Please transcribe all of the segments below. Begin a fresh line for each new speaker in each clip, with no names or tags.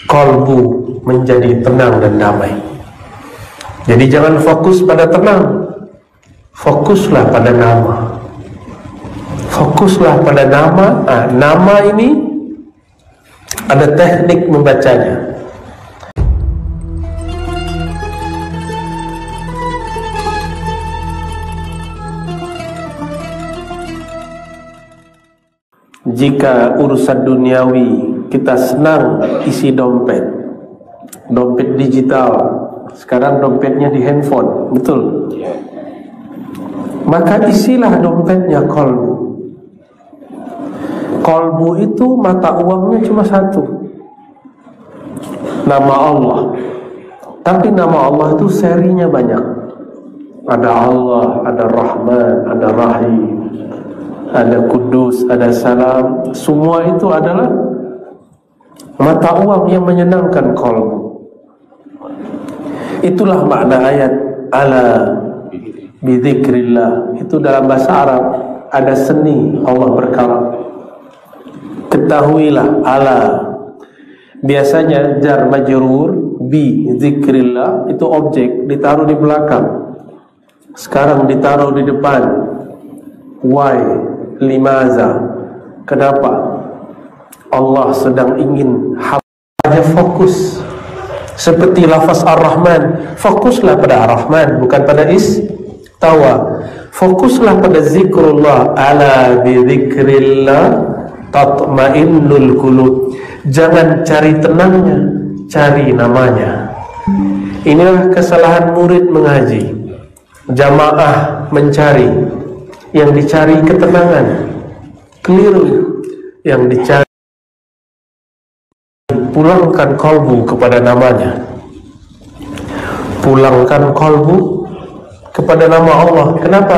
Kolbu menjadi tenang dan damai. Jadi jangan fokus pada tenang, fokuslah pada nama. Fokuslah pada nama. Nama ini ada teknik membacanya. Jika urusan duniawi kita senang isi dompet, dompet digital, sekarang dompetnya di handphone, betul? Maka isilah dompetnya kolbu. Kolbu itu mata uangnya cuma satu, nama Allah. Tapi nama Allah itu serinya banyak. Ada Allah, ada Rahman, ada Rahim, ada Kudus, ada Salam. Semua itu adalah mata uang yang menyenangkan kolbu. Itulah makna ayat ala bidzikrillah. Itu dalam bahasa Arab ada seni Allah berkalam. Ketahuilah ala. Biasanya jar majrur bi zikrillah itu objek ditaruh di belakang. Sekarang ditaruh di depan. Why? Limaza? Kenapa? Allah sedang ingin hambanya fokus. Seperti lafaz Ar-Rahman, fokuslah pada Ar-Rahman, bukan pada istawa. Fokuslah pada zikrullah. Ala bi zikrillah tatmainnul qulub. Jangan cari tenangnya, cari namanya. Inilah kesalahan murid mengaji. Jamaah mencari, yang dicari ketenangan. Keliru. Yang dicari, pulangkan kolbu kepada namanya. Pulangkan kolbu kepada nama Allah. Kenapa?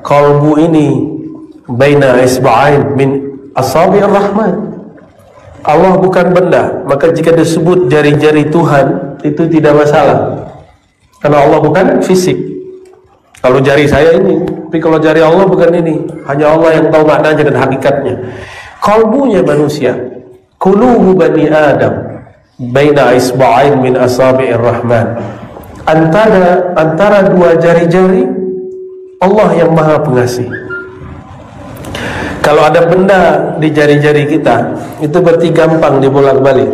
Kolbu ini baina isba'ain min asabi'ir rahman. Allah bukan benda, maka jika disebut jari-jari Tuhan itu tidak masalah, karena Allah bukan fisik. Kalau jari saya ini, tapi kalau jari Allah bukan ini. Hanya Allah yang tahu maknanya dan hakikatnya. Kolbunya manusia, qulubu bani Adam baina isba'ain min asabi'ir rahman. Antara dua jari-jari Allah yang Maha Pengasih. Kalau ada benda di jari-jari kita, itu berarti gampang dibolak-balik.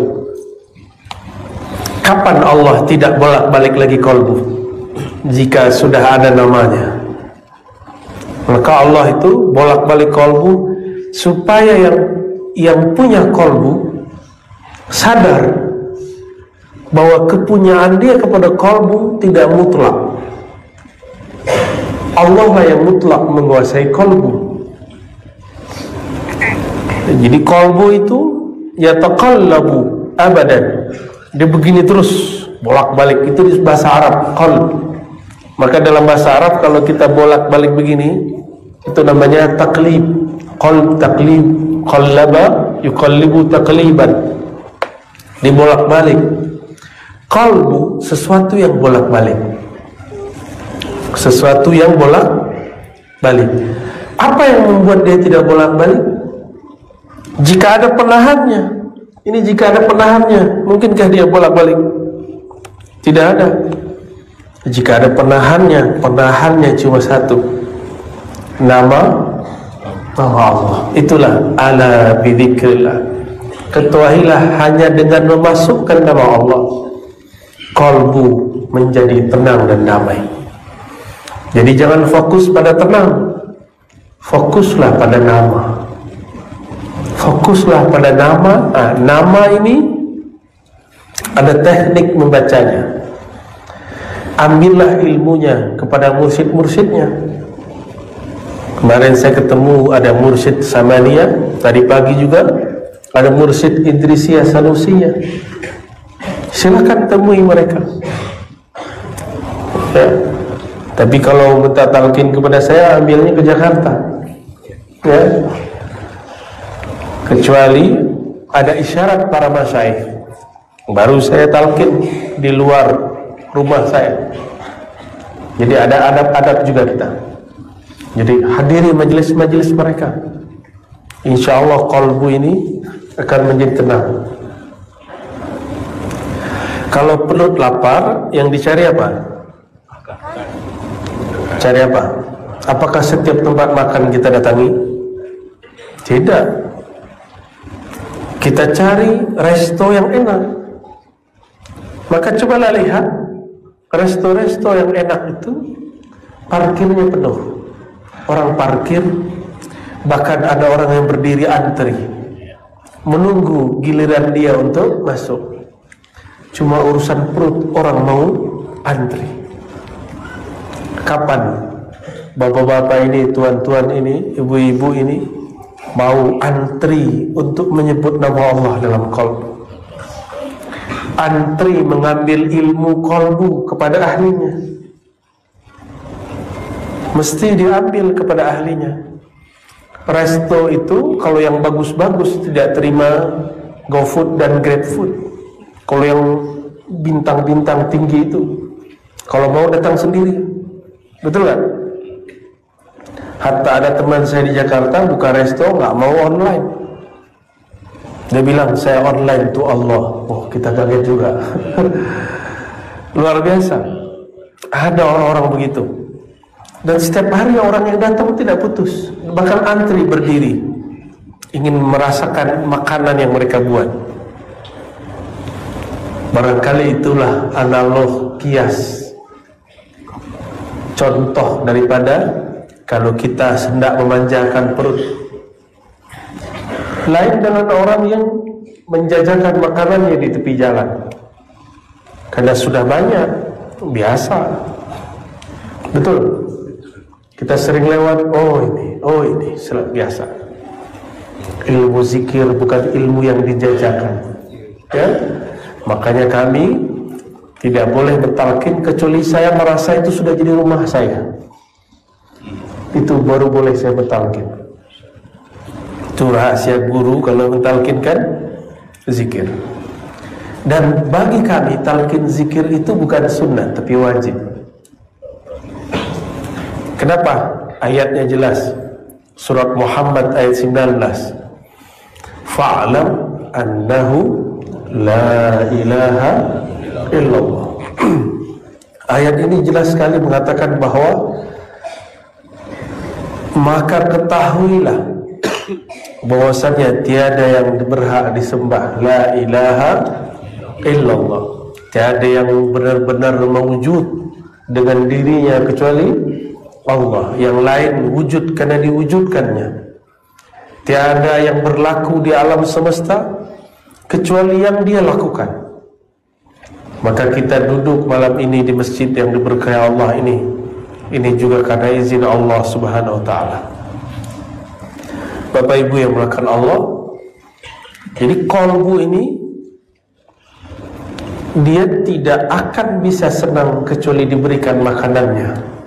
Kapan Allah tidak bolak-balik lagi kolbu? Jika sudah ada namanya. Maka Allah itu bolak-balik kolbu supaya yang punya kolbu sadar bahwa kepunyaan dia kepada kolbu tidak mutlak. Allah lah yang mutlak menguasai kolbu. Jadi kolbu itu yataqallabu abadan. Dia begini terus bolak-balik. Itu di bahasa Arab qalb. Maka dalam bahasa Arab kalau kita bolak-balik begini, itu namanya taklib. Qalb taklib, qallaba yuqallibu taqliban. Dibolak-balik. Qalbu sesuatu yang bolak-balik. Sesuatu yang bolak-balik. Apa yang membuat dia tidak bolak-balik? Jika ada penahannya. Ini jika ada penahannya, mungkinkah dia bolak-balik? Tidak ada. Jika ada penahannya cuma satu. Nama Allah. Itulah ala bidzikrillah. Ketahuilah hanya dengan memasukkan nama Allah, kolbu menjadi tenang dan damai. Jadi jangan fokus pada tenang, fokuslah pada nama. Fokuslah pada nama. Nama ini ada teknik membacanya. Ambillah ilmunya kepada mursyid-mursyidnya. Kemarin saya ketemu ada mursyid Samaniyah, tadi pagi juga ada mursyid Idrisiyah Sanusiyah. Silakan temui mereka. Ya. Tapi kalau minta talqin kepada saya, ambilnya ke Jakarta. Ya. Kecuali ada isyarat para masyayikh, baru saya talqin di luar rumah saya. Jadi ada adab-adab juga kita. Jadi hadiri majelis-majelis mereka. Insya Allah kolbu ini akan menjadi tenang. Kalau perut lapar, yang dicari apa? Cari apa? Apakah setiap tempat makan kita datangi? Tidak. Kita cari resto yang enak. Maka cobalah lihat resto-resto yang enak itu parkirnya penuh. Orang parkir, bahkan ada orang yang berdiri antri menunggu giliran dia untuk masuk. Cuma urusan perut orang mau antri. Kapan bapak-bapak ini, tuan-tuan ini, ibu-ibu ini mau antri untuk menyebut nama Allah dalam qalbu, antri mengambil ilmu qalbu kepada ahlinya? Mesti diambil kepada ahlinya. Resto itu kalau yang bagus-bagus tidak terima GoFood dan GrabFood. Kalau yang bintang-bintang tinggi itu, kalau mau datang sendiri, betul kan? Hatta ada teman saya di Jakarta buka resto, nggak mau online. Dia bilang saya online tuh Allah. Oh, kita kaget juga. Luar biasa. Ada orang-orang begitu. Dan setiap hari orang yang datang tidak putus, bahkan antri berdiri, ingin merasakan makanan yang mereka buat. Barangkali itulah analog kias, contoh daripada kalau kita hendak memanjakan perut. Lain dengan orang yang menjajakan makanannya di tepi jalan, karena sudah banyak, biasa. Betul. Kita sering lewat, oh ini biasa. Ilmu zikir bukan ilmu yang dijajakan, ya. Makanya kami tidak boleh bertalqin kecuali saya merasa itu sudah jadi rumah saya. Itu baru boleh saya bertalqin. Itu rahasia guru kalau mentalqinkan zikir. Dan bagi kami talqin zikir itu bukan sunnah tapi wajib. Kenapa? Ayatnya jelas. Surat Muhammad ayat 19. Fa'lam annahu la ilaha illallah. Ayat ini jelas sekali mengatakan bahwa maka ketahuilah bahwasanya tiada yang berhak disembah, la ilaha illallah, tiada yang benar-benar mewujud dengan dirinya kecuali Allah, yang lain wujud karena diwujudkannya. Tiada yang berlaku di alam semesta kecuali yang dia lakukan. Maka kita duduk malam ini di masjid yang diberkahi Allah ini juga karena izin Allah Subhanahu wa ta'ala. Bapak Ibu yang mulakan Allah, jadi qalbu ini dia tidak akan bisa senang kecuali diberikan makanannya.